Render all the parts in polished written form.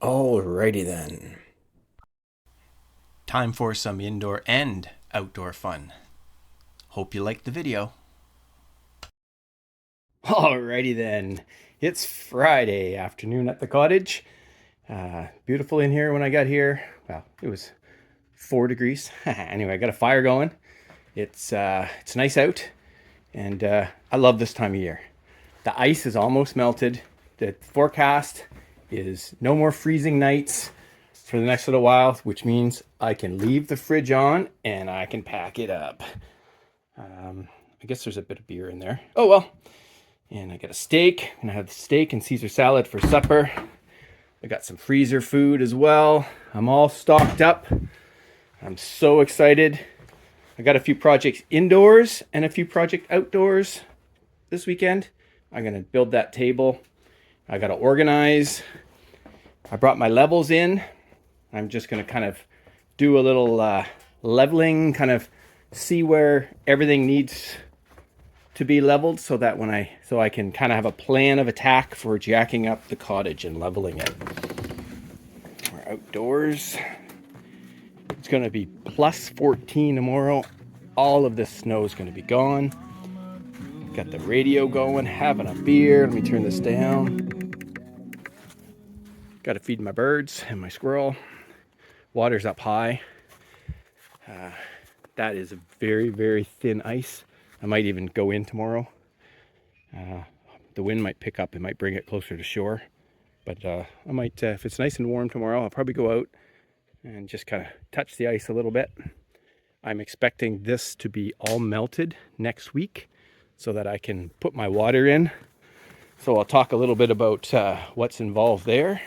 Alrighty then. Time for some indoor and outdoor fun. Hope you liked the video. Alrighty then. It's Friday afternoon at the cottage. Beautiful in here when I got here. Well, it was 4 degrees. Anyway, I got a fire going. It's nice out, and I love this time of year. The ice is almost melted. The forecast is no more freezing nights for the next little while, which means I can leave the fridge on and I can pack it up. I guess there's a bit of beer in there. Oh well. And I got a steak, and I have the steak and Caesar salad for supper. I got some freezer food as well. I'm all stocked up. I'm so excited. I got a few projects indoors and a few projects outdoors this weekend. I'm going to build that table. I got to organize. I brought my levels in. I'm just going to kind of do a little leveling, kind of see where everything needs to be leveled so that so I can kind of have a plan of attack for jacking up the cottage and leveling it. We're outdoors. It's going to be plus 14 tomorrow. All of this snow is going to be gone. Got the radio going, having a beer. Let me turn this down. Got to feed my birds and my squirrel. Water's up high. That is a very, very thin ice. I might even go in tomorrow. The wind might pick up. It might bring it closer to shore. But I might, if it's nice and warm tomorrow, I'll probably go out and just kind of touch the ice a little bit. I'm expecting this to be all melted next week so that I can put my water in. So I'll talk a little bit about what's involved there.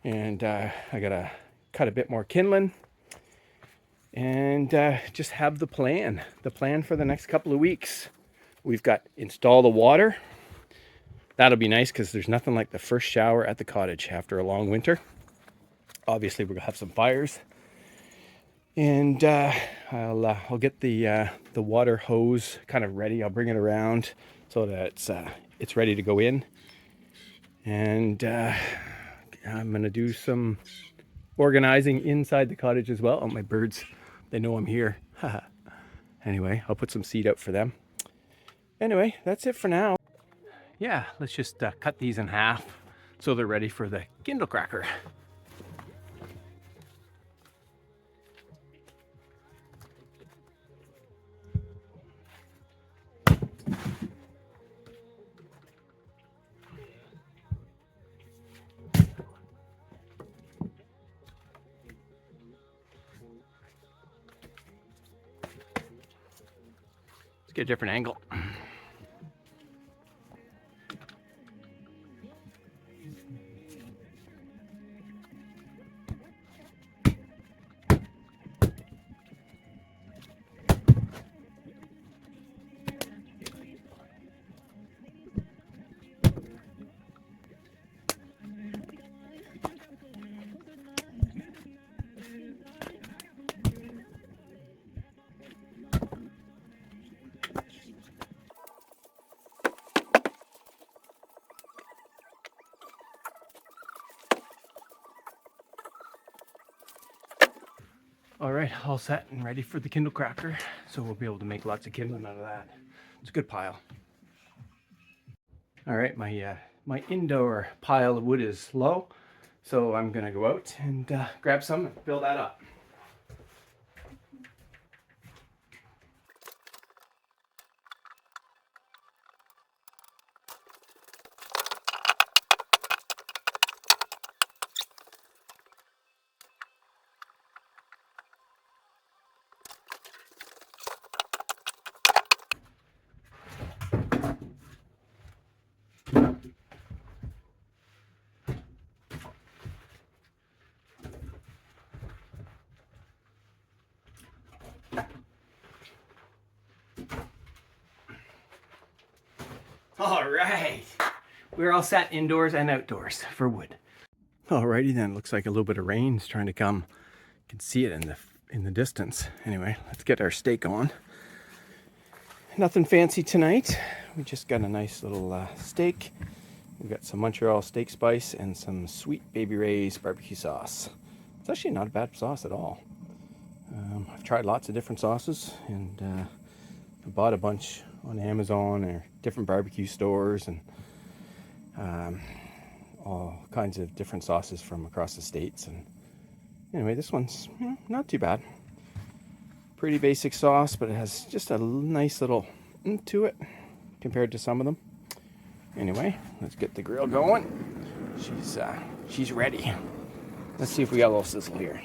And I got to cut a bit more kindling. And just have the plan for the next couple of weeks. We've got install the water. That'll be nice because there's nothing like the first shower at the cottage after a long winter. Obviously, we're gonna have some fires, and I'll get the water hose kind of ready. I'll bring it around so that it's ready to go in, and I'm gonna do some organizing inside the cottage as well. Oh, my birds. They know I'm here. Anyway, I'll put some seed out for them. Anyway, that's it for now. Yeah, let's just cut these in half so they're ready for the Kindle cracker. Let's get a different angle. All right, all set and ready for the Kindle cracker. So we'll be able to make lots of kindling out of that. It's a good pile. All right, my indoor pile of wood is low, so I'm gonna go out and grab some and fill that up. All right, we're all set indoors and outdoors for wood. Alrighty then, looks like a little bit of rain's trying to come. You can see it in the distance. Anyway, let's get our steak on. Nothing fancy tonight. We just got a nice little steak We've got some Montreal steak spice and some Sweet Baby Ray's barbecue sauce. It's actually not a bad sauce at all. I've tried lots of different sauces, and I bought a bunch on Amazon or different barbecue stores, and all kinds of different sauces from across the states. And anyway, this one's not too bad. Pretty basic sauce, but it has just a nice little to it compared to some of them. Anyway, let's get the grill going. She's ready. Let's see if we got a little sizzle here.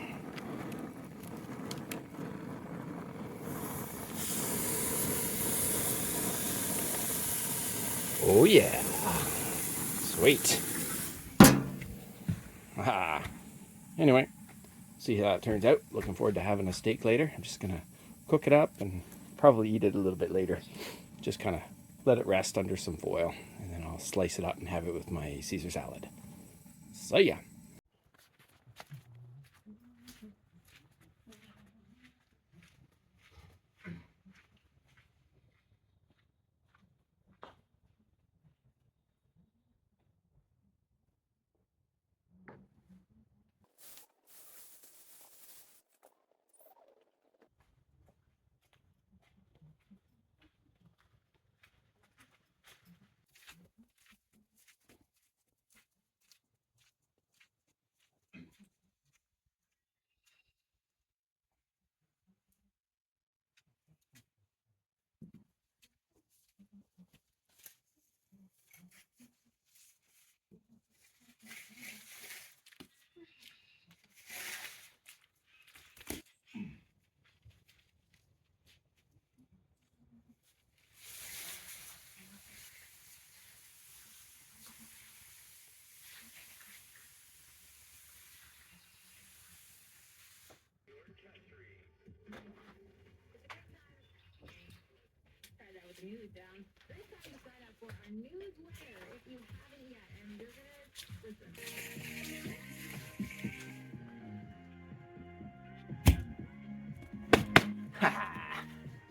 Oh yeah. Sweet. Ah. Anyway, see how it turns out. Looking forward to having a steak later. I'm just gonna cook it up and probably eat it a little bit later. Just kind of let it rest under some foil, and then I'll slice it up and have it with my Caesar salad. So yeah.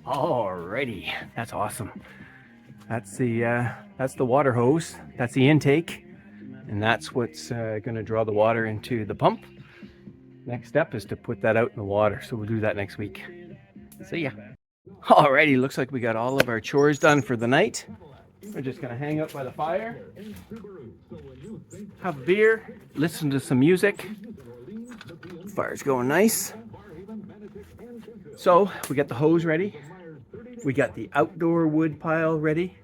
Alrighty, that's awesome. That's the water hose. That's the intake, and that's what's going to draw the water into the pump. Next step is to put that out in the water, so we'll do that next week. See ya. Alrighty, looks like we got all of our chores done for the night. We're just gonna hang out by the fire, have a beer, listen to some music. Fire's going nice. So we got the hose ready. We got the outdoor wood pile ready,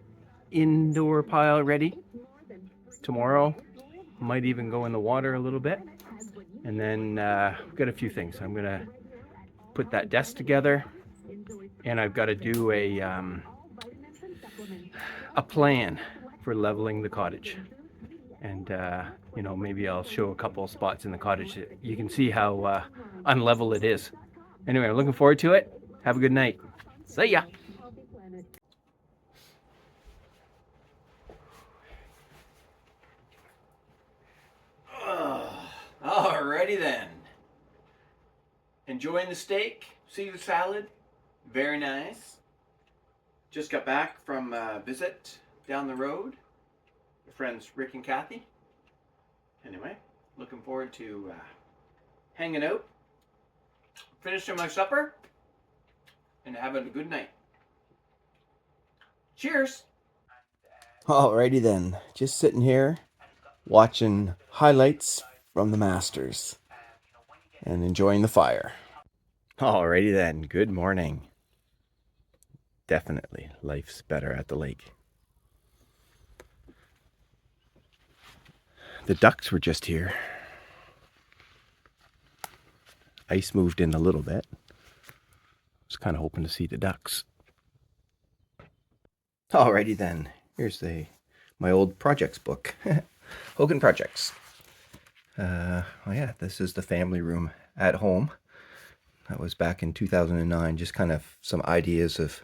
indoor pile ready. Tomorrow, might even go in the water a little bit. And then we've got a few things. I'm gonna put that desk together, and I've got to do a plan for leveling the cottage. And you know, maybe I'll show a couple of spots in the cottage. You can see how unlevel it is. Anyway, I'm looking forward to it. Have a good night. See ya. Alrighty then. Enjoying the steak, Caesar salad, very nice. Just got back from a visit down the road. My friends Rick and Kathy. Anyway, looking forward to hanging out, finishing my supper, and having a good night. Cheers! Alrighty then, just sitting here watching highlights from the Masters and enjoying the fire. Alrighty then, good morning. Definitely, life's better at the lake. The ducks were just here. Ice moved in a little bit. I was kind of hoping to see the ducks. Alrighty then, here's my old projects book. Hogan Projects. Oh yeah, this is the family room at home. That was back in 2009, just kind of some ideas of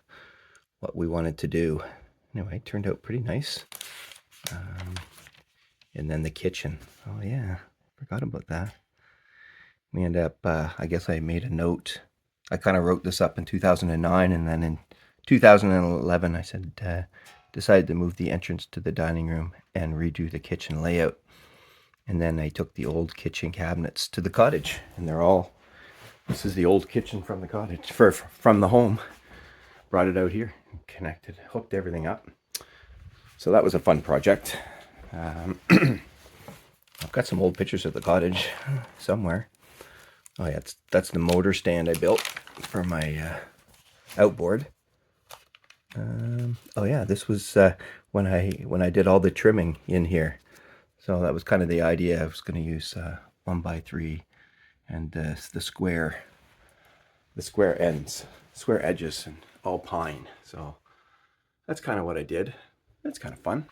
what we wanted to do. Anyway, it turned out pretty nice. And then the kitchen. Oh yeah, forgot about that. We ended up, I guess I made a note. I kind of wrote this up in 2009, and then in 2011 I said, decided to move the entrance to the dining room and redo the kitchen layout. And then I took the old kitchen cabinets to the cottage, and this is the old kitchen from the cottage, from the home. Brought it out here, connected, hooked everything up. So that was a fun project. I've got some old pictures of the cottage somewhere. Oh yeah, that's the motor stand I built for my outboard. Oh yeah, this was when I did all the trimming in here. So that was kind of the idea. I was going to use 1x3 and the square ends, square edges, and all pine. So that's kind of what I did. That's kind of fun.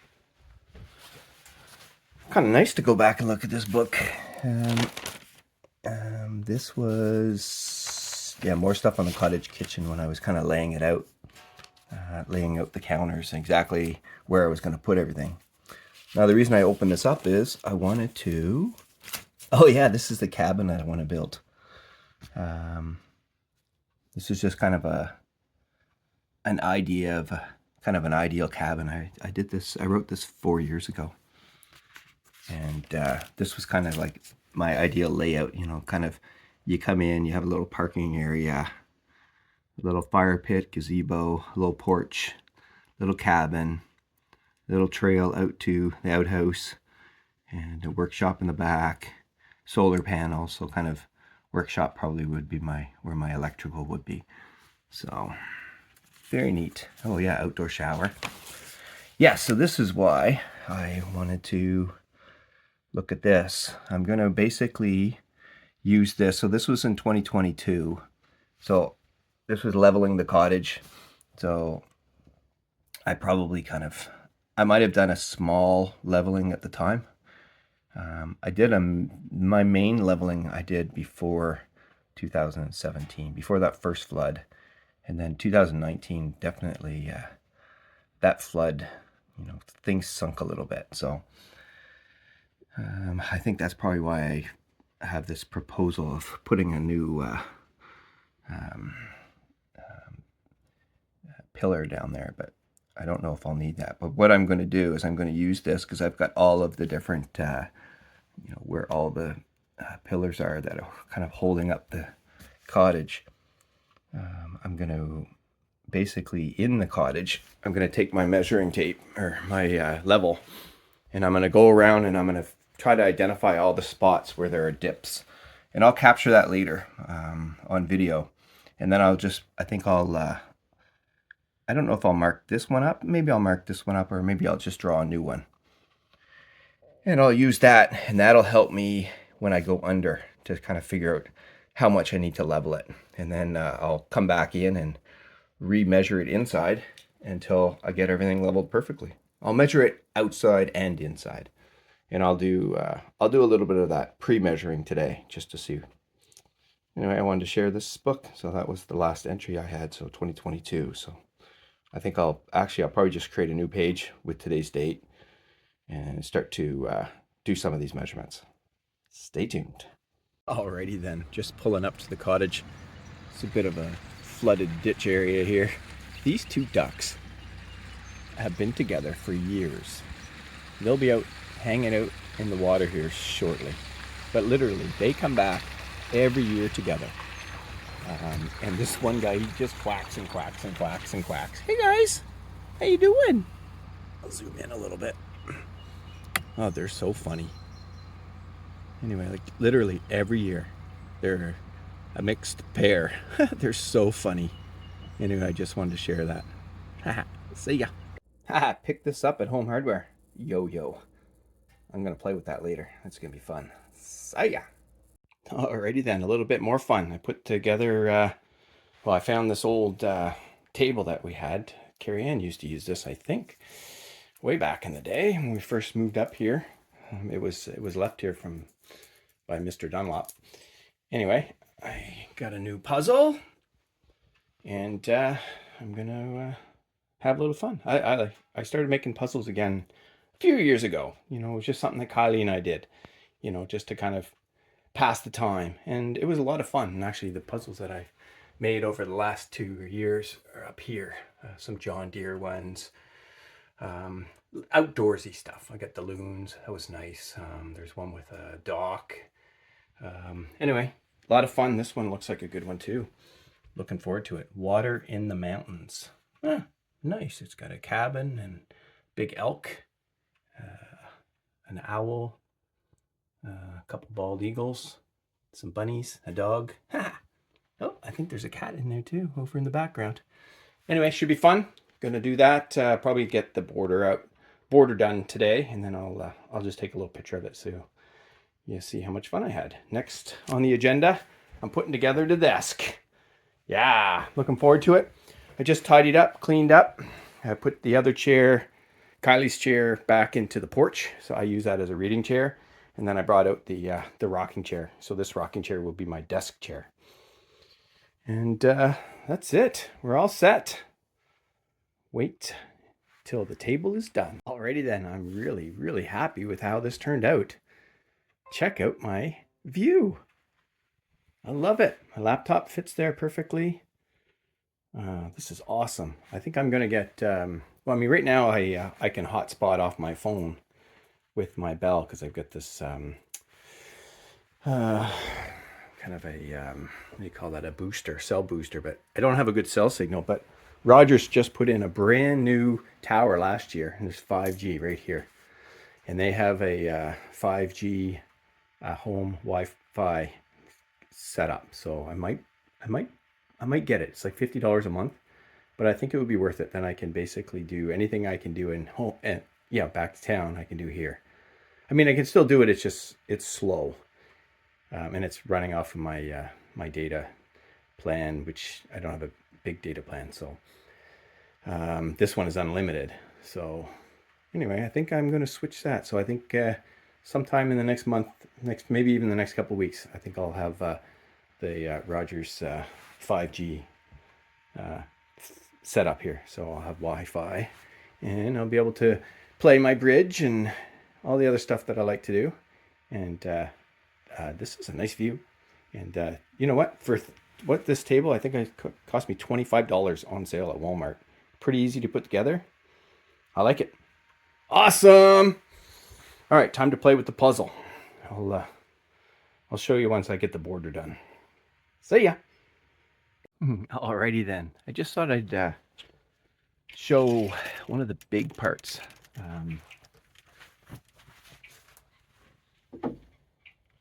Kind of nice to go back and look at this book. This was, yeah, more stuff on the cottage kitchen when I was kind of laying it out, laying out the counters, exactly where I was going to put everything. Now, the reason I opened this up is I wanted to, oh yeah, this is the cabin that I want to build. This is just kind of an idea of kind of an ideal cabin. I wrote this 4 years ago. And this was kind of like my ideal layout, kind of, you come in, you have a little parking area, a little fire pit, gazebo, a little porch, little cabin, little trail out to the outhouse, and a workshop in the back, solar panels. So kind of workshop probably would be where my electrical would be. So very neat. Oh yeah, outdoor shower. Yeah, so this is why I wanted to look at this. I'm going to basically use this. So this was in 2022. So this was leveling the cottage. So I probably I might have done a small leveling at the time. My main leveling I did before 2017, before that first flood. And then 2019, definitely that flood, things sunk a little bit. So I think that's probably why I have this proposal of putting a new pillar down there, but I don't know if I'll need that. But what I'm going to do is I'm going to use this because I've got all of the different, where all the pillars are that are kind of holding up the cottage. I'm going to basically, in the cottage, I'm going to take my measuring tape or my level, and I'm going to go around and I'm going to try to identify all the spots where there are dips. And I'll capture that later on video. And then I don't know if I'll mark this one up. Maybe I'll mark this one up, or maybe I'll just draw a new one. And I'll use that, and that'll help me when I go under to kind of figure out how much I need to level it. And then I'll come back in and re-measure it inside until I get everything leveled perfectly. I'll measure it outside and inside. And I'll do a little bit of that pre-measuring today just to see. Anyway, I wanted to share this book. So that was the last entry I had, so 2022. So I think I'll probably just create a new page with today's date and start to do some of these measurements. Stay tuned. Alrighty then, just pulling up to the cottage. It's a bit of a flooded ditch area here. These two ducks have been together for years. They'll be out hanging out in the water here shortly. But literally, they come back every year together. And this one guy, he just quacks and quacks and quacks and quacks. Hey guys, how you doing? I'll zoom in a little bit. Oh, they're so funny. Anyway, like literally every year, they're a mixed pair. They're so funny. Anyway, I just wanted to share that. Haha, see ya. Haha, pick this up at Home Hardware. Yo. I'm going to play with that later. It's going to be fun. See ya. Alrighty then, a little bit more fun. I put together, I found this old table that we had. Carrie Ann used to use this, I think, way back in the day when we first moved up here. It was left here by Mr. Dunlop. Anyway, I got a new puzzle, and I'm gonna have a little fun. I started making puzzles again a few years ago. It was just something that Kylie and I did, just to kind of pass the time, and it was a lot of fun. And actually, the puzzles that I made over the last 2 years are up here. Some John Deere ones, outdoorsy stuff. I got the loons. That was nice. There's one with a dock. Anyway, a lot of fun. This one looks like a good one too. Looking forward to it. Water in the mountains. Nice. It's got a cabin and big elk, an owl, a couple bald eagles, some bunnies, a dog. Oh, I think there's a cat in there too, over in the background. Anyway, should be fun. Gonna do that. Probably get the border done today, and then I'll just take a little picture of it so you see how much fun I had. Next on the agenda, I'm putting together the desk. Yeah, looking forward to it. I just tidied up, cleaned up. I put the other chair, Kylie's chair, back into the porch, so I use that as a reading chair. And then I brought out the rocking chair. So this rocking chair will be my desk chair. And that's it. We're all set. Wait till the table is done. Alrighty then, I'm really, really happy with how this turned out. Check out my view. I love it. My laptop fits there perfectly. This is awesome. I think I'm gonna get, well, I mean, right now I can hotspot off my phone with my Bell because I've got this kind of a what do you call that, a booster, cell booster, but I don't have a good cell signal. But Rogers just put in a brand new tower last year, and there's 5G right here, and they have a 5G home Wi-Fi setup. So I might get it. It's like $50 a month, but I think it would be worth it. Then I can basically do anything I can do in home, and yeah, back to town I can do here. I mean, I can still do it. It's just, it's slow. And it's running off of my my data plan, which I don't have a big data plan. So this one is unlimited. So anyway, I think I'm going to switch that. So I think sometime in the next month, maybe even the next couple of weeks, I think I'll have the Rogers 5G set up here. So I'll have Wi-Fi, and I'll be able to play my bridge and all the other stuff that I like to do. And this is a nice view. And you know what? For what this table, I think it cost me $25 on sale at Walmart. Pretty easy to put together. I like it. Awesome. All right, time to play with the puzzle. I'll show you once I get the border done. See ya. Alrighty then. I just thought I'd show one of the big parts.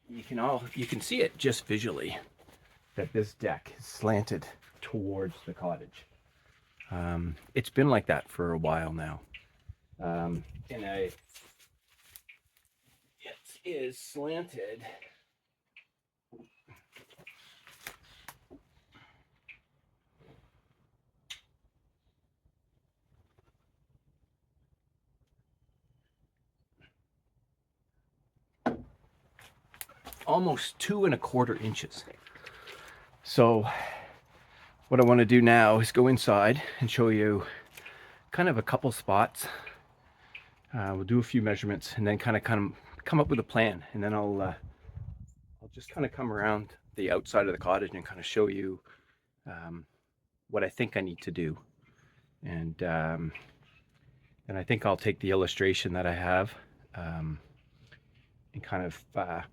You can see it just visually that this deck is slanted towards the cottage. It's been like that for a while now. It is slanted almost 2¼ inches. So what I want to do now is go inside and show you kind of a couple spots. We'll do a few measurements and then kind of come up with a plan, and then I'll just kind of come around the outside of the cottage and kind of show you what I think I need to do. And I think I'll take the illustration that I have and kind of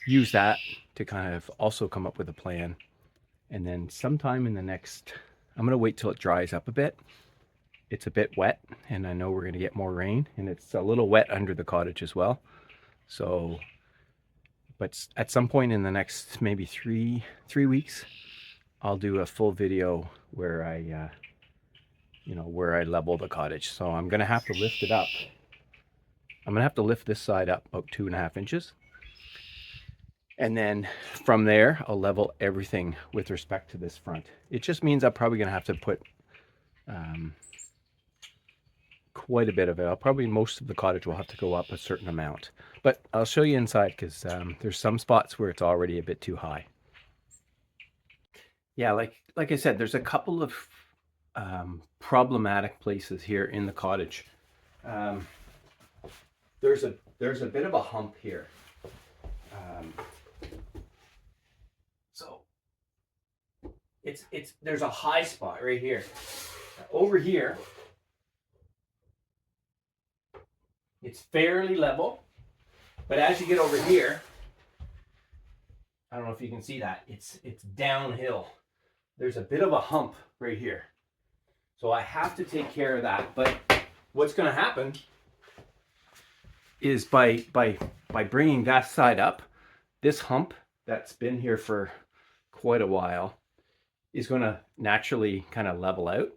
use that to kind of also come up with a plan. And then sometime in the next, I'm going to wait till it dries up a bit. It's a bit wet, and I know we're going to get more rain, and it's a little wet under the cottage as well. So, but at some point in the next maybe three weeks, I'll do a full video where I where I level the cottage. So I'm going to have to lift it up. I'm going to have to lift this side up about 2½ inches. And then from there, I'll level everything with respect to this front. It just means I'm probably going to have to put quite a bit of it. Most of the cottage will have to go up a certain amount. But I'll show you inside, because there's some spots where it's already a bit too high. Yeah, like I said, there's a couple of problematic places here in the cottage. There's a bit of a hump here. So there's a high spot right here. Over here, it's fairly level. But as you get over here, I don't know if you can see that, it's downhill. There's a bit of a hump right here. So I have to take care of that. But what's going to happen is by bringing that side up, this hump that's been here for quite a while is going to naturally kind of level out.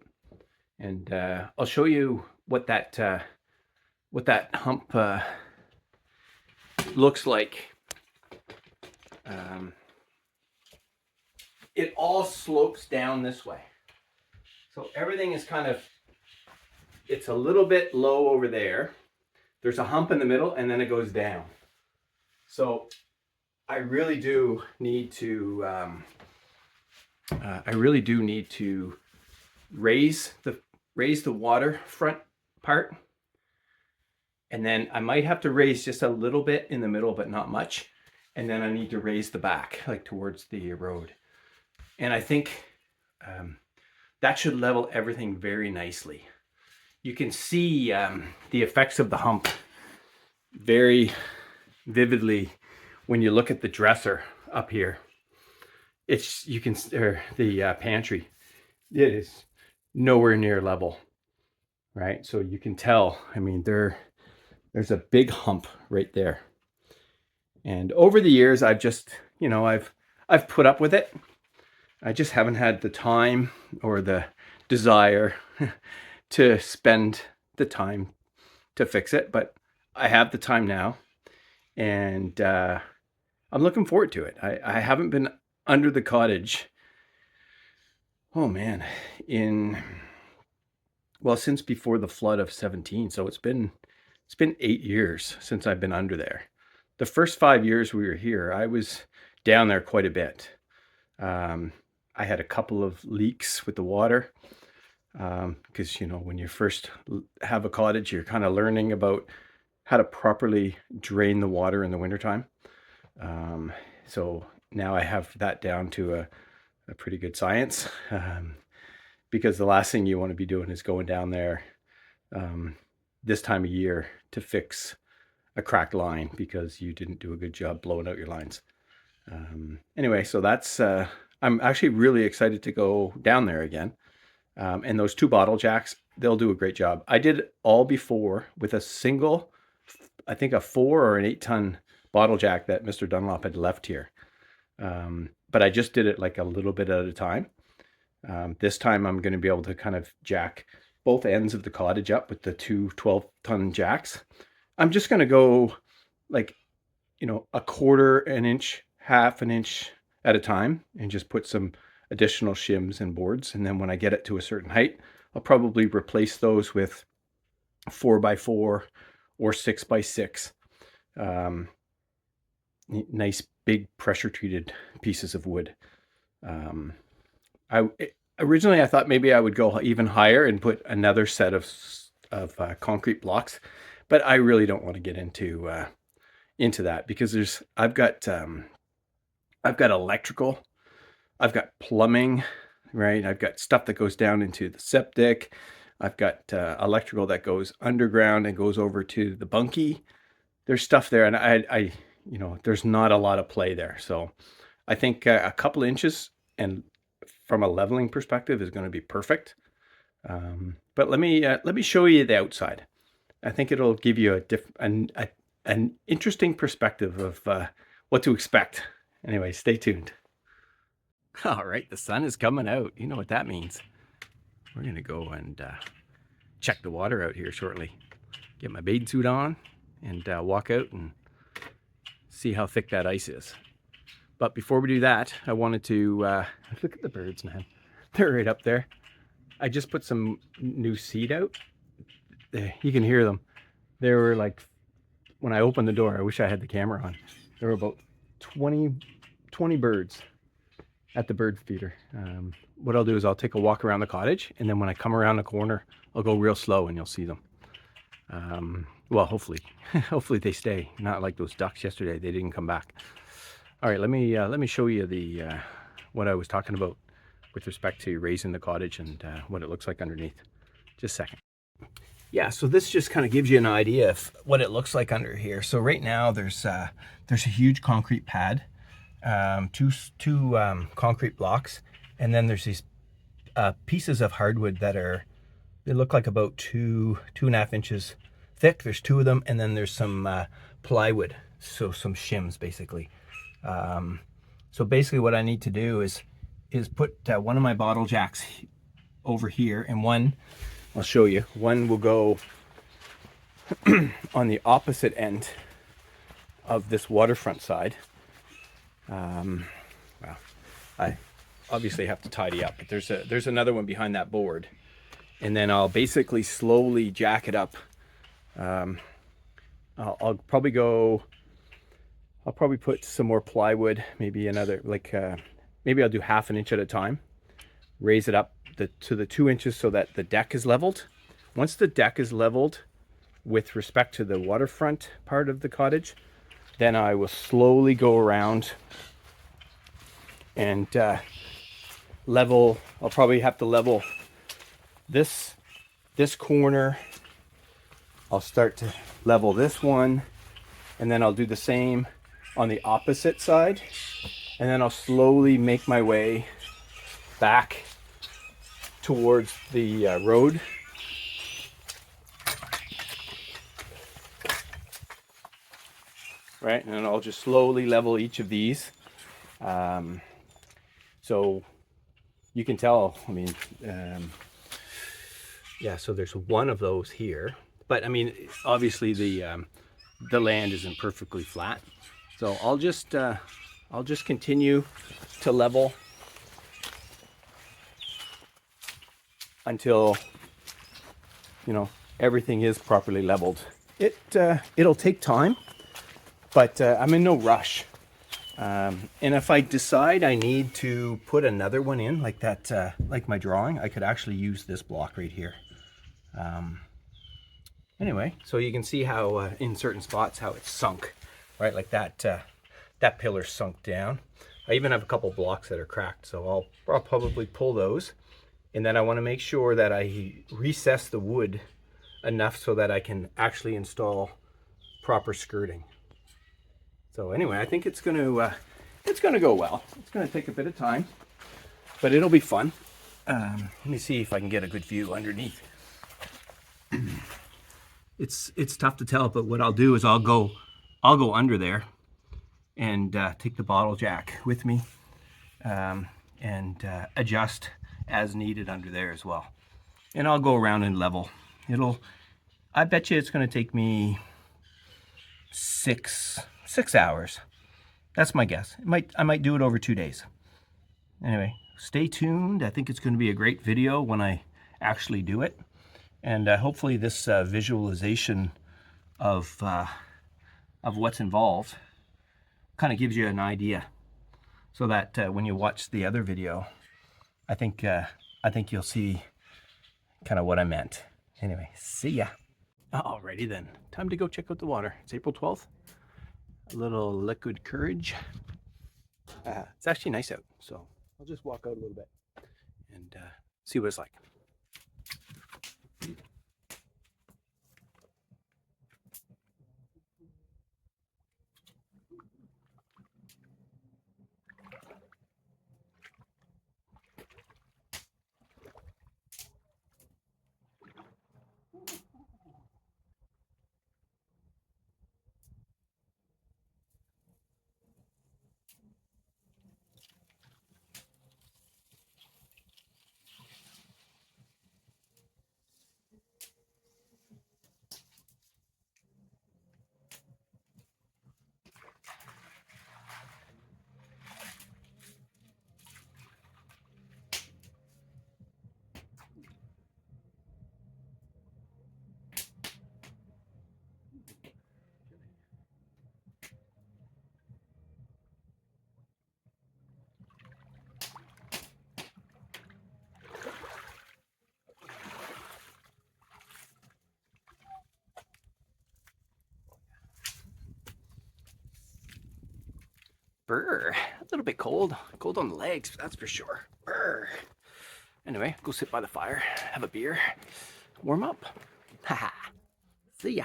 And I'll show you what that hump looks like. It all slopes down this way. So everything is kind of, it's a little bit low over there. There's a hump in the middle and then it goes down. So I really do need to, raise the waterfront part. And then I might have to raise just a little bit in the middle, but not much. And then I need to raise the back, like towards the road. And I think that should level everything very nicely. You can see the effects of the hump very vividly when you look at the dresser up here. The pantry. It is nowhere near level, right? So you can tell, I mean, there's a big hump right there. And over the years, I've just, I've put up with it. I just haven't had the time or the desire to spend the time to fix it, but I have the time now, and I'm looking forward to it. I haven't been under the cottage, oh man, since before the flood of 17. So it's been 8 years since I've been under there. The first 5 years we were here, I was down there quite a bit. I had a couple of leaks with the water because, when you first have a cottage, you're kind of learning about how to properly drain the water in the wintertime. So now I have that down to a pretty good science because the last thing you want to be doing is going down there this time of year to fix a cracked line because you didn't do a good job blowing out your lines. Anyway, so that's... I'm actually really excited to go down there again. And those 2 bottle jacks, they'll do a great job. I did it all before with a single, I think a 4 or an 8 ton bottle jack that Mr. Dunlop had left here. But I just did it like a little bit at a time. This time I'm going to be able to kind of jack both ends of the cottage up with the 2 12-ton jacks. I'm just going to go like, a quarter an inch, half an inch at a time and just put some additional shims and boards. And then when I get it to a certain height, I'll probably replace those with 4x4 or 6x6. Nice big pressure treated pieces of wood. Originally I thought maybe I would go even higher and put another set of concrete blocks, but I really don't want to get into that because I've got electrical, I've got plumbing, right? I've got stuff that goes down into the septic. I've got electrical that goes underground and goes over to the bunkie. There's stuff there, and I there's not a lot of play there. So I think a couple inches and from a leveling perspective is going to be perfect. But let me show you the outside. I think it'll give you an interesting perspective of what to expect. Anyway, stay tuned. All right, the sun is coming out. You know what that means. We're going to go and check the water out here shortly. Get my bathing suit on and walk out and see how thick that ice is. But before we do that, I wanted to look at the birds, man. They're right up there. I just put some new seed out. You can hear them. They were like, when I opened the door, I wish I had the camera on. There were about 20 birds at the bird feeder. What I'll do is I'll take a walk around the cottage, and then when I come around the corner, I'll go real slow and you'll see them. Well, hopefully they stay. Not like those ducks yesterday. They didn't come back. All right, let me show you the what I was talking about with respect to raising the cottage and what it looks like underneath. Just a second. yeah, so this just kind of gives you an idea of what it looks like under here. So right now there's a huge concrete pad, two concrete blocks, and then there's these pieces of hardwood that they look like about 2.5 inches thick. There's two of them, and then there's some plywood, so some shims basically. So basically what I need to do is put one of my bottle jacks over here, and one, I'll show you, one will go on the opposite end of this waterfront side. Well, I obviously have to tidy up, but there's another one behind that board, and then I'll basically slowly jack it up. I'll probably put some more plywood, maybe another, like maybe I'll do 1/2 inch at a time, raise it up to the 2 inches so that the deck is leveled. Once the deck is leveled with respect to the waterfront part of the cottage, then I will slowly go around and level. I'll probably have to level this corner. I'll start to level this one, and then I'll do the same on the opposite side, and then I'll slowly make my way back towards the road. Right, and I'll just slowly level each of these. So you can tell, I mean, yeah, so there's one of those here, but I mean, obviously the land isn't perfectly flat. So I'll just continue to level until, you know, everything is properly leveled. It'll take time, but I'm in no rush. And if I decide I need to put another one in like that, like my drawing, I could actually use this block right here. Anyway, so you can see how in certain spots how it's sunk, right? Like that that pillar sunk down. I even have a couple blocks that are cracked, so I'll probably pull those. And then I want to make sure that I recess the wood enough so that I can actually install proper skirting. So anyway, I think it's going to go well. It's going to take a bit of time, but it'll be fun. Let me see if I can get a good view underneath. It's tough to tell, but what I'll do is I'll go under there and take the bottle jack with me, and adjust as needed under there as well. And I'll go around and level. I bet you it's going to take me 6 hours. That's my guess. I might do it over 2 days. Anyway, stay tuned. I think it's going to be a great video when I actually do it. And hopefully this visualization of what's involved kind of gives you an idea, so that when you watch the other video, I think you'll see kind of what I meant. Anyway, see ya. Alrighty then, time to go check out the water. It's April 12th. A little liquid courage. It's actually nice out, so I'll just walk out a little bit and see what it's like. Brr, a little bit cold on the legs, that's for sure. Brr. Anyway, go sit by the fire, have a beer, warm up. See ya.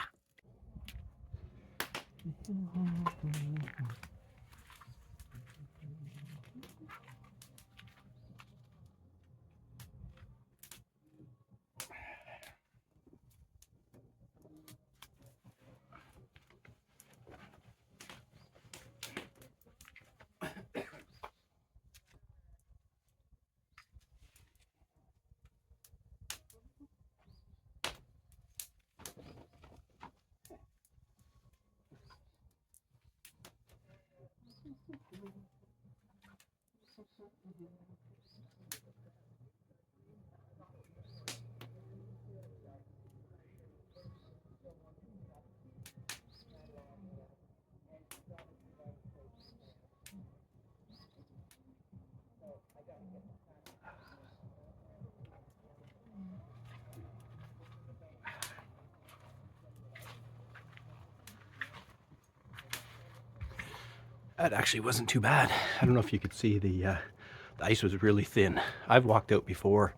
That actually wasn't too bad. I don't know if you could see the ice was really thin. I've walked out before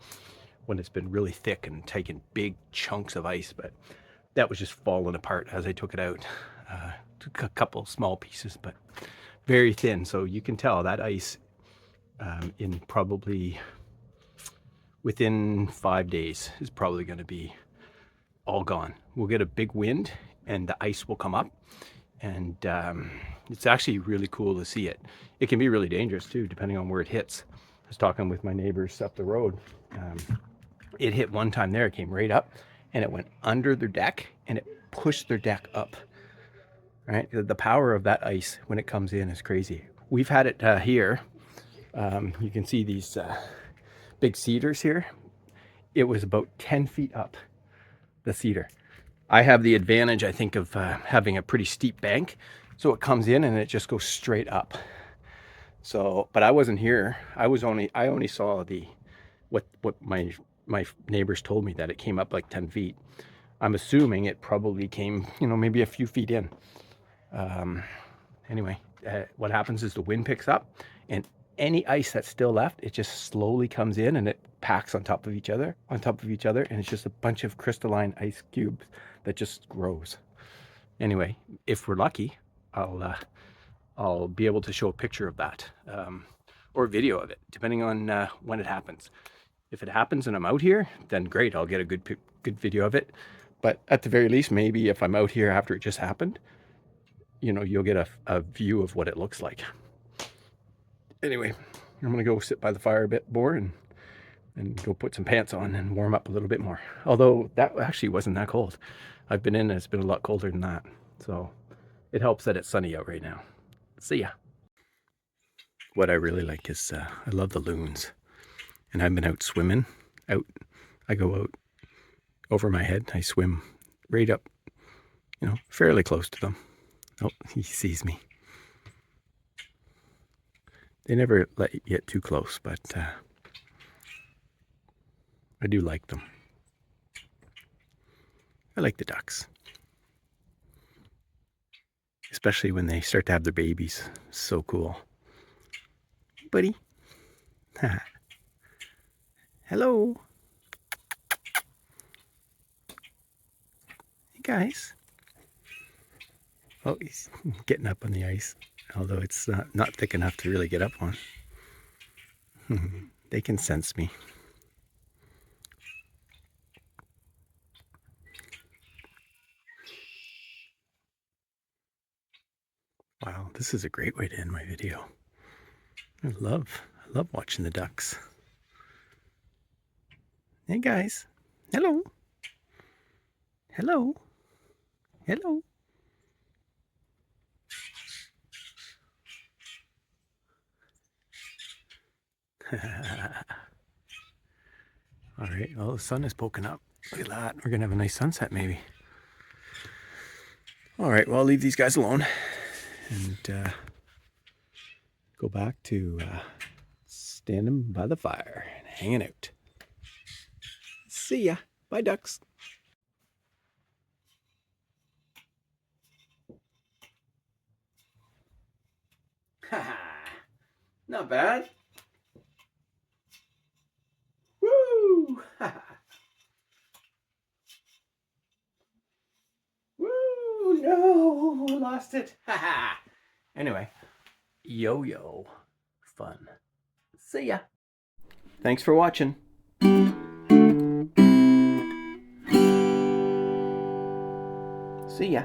when it's been really thick and taken big chunks of ice, but that was just falling apart as I took it out. Took a couple small pieces, but very thin. So you can tell that ice in probably within 5 days is probably going to be all gone. We'll get a big wind and the ice will come up, and it's actually really cool to see it. It can be really dangerous too, depending on where it hits. I was talking with my neighbors up the road. It hit one time there, it came right up and it went under their deck and it pushed their deck up. Right? The power of that ice when it comes in is crazy. We've had it here. You can see these big cedars here. It was about 10 feet up, the cedar. I have the advantage, I think, of having a pretty steep bank. So it comes in and it just goes straight up. So, but I wasn't here. I only saw the, what my neighbors told me, that it came up like 10 feet. I'm assuming it probably came, maybe a few feet in. Anyway, what happens is the wind picks up and any ice that's still left, it just slowly comes in and it packs on top of each other, and it's just a bunch of crystalline ice cubes that just grows. Anyway, if we're lucky, I'll be able to show a picture of that, or a video of it, depending on when it happens. If it happens and I'm out here, then great, I'll get a good video of it. But at the very least, maybe if I'm out here after it just happened, you'll get a view of what it looks like. Anyway, I'm gonna go sit by the fire a bit more and go put some pants on and warm up a little bit more. Although that actually wasn't that cold. I've been in and it's been a lot colder than that. So it helps that it's sunny out right now. See ya. What I really like is, I love the loons. And I've been out swimming. I go out over my head. I swim right up, fairly close to them. Oh, he sees me. They never let you get too close, but I do like them. I like the ducks. Especially when they start to have their babies. So cool. Buddy. Hello. Hey guys. Oh, he's getting up on the ice. Although it's not thick enough to really get up on. They can sense me. Wow, this is a great way to end my video. I love watching the ducks. Hey guys. Hello. Hello. Hello. All right, well, the sun is poking up. Look at that. We're going to have a nice sunset maybe. All right, well, I'll leave these guys alone and go back to standing by the fire and hanging out. See ya. Bye, ducks. Not bad. Woo! lost it. Haha. Anyway, yo fun. See ya. Thanks for watching. See ya.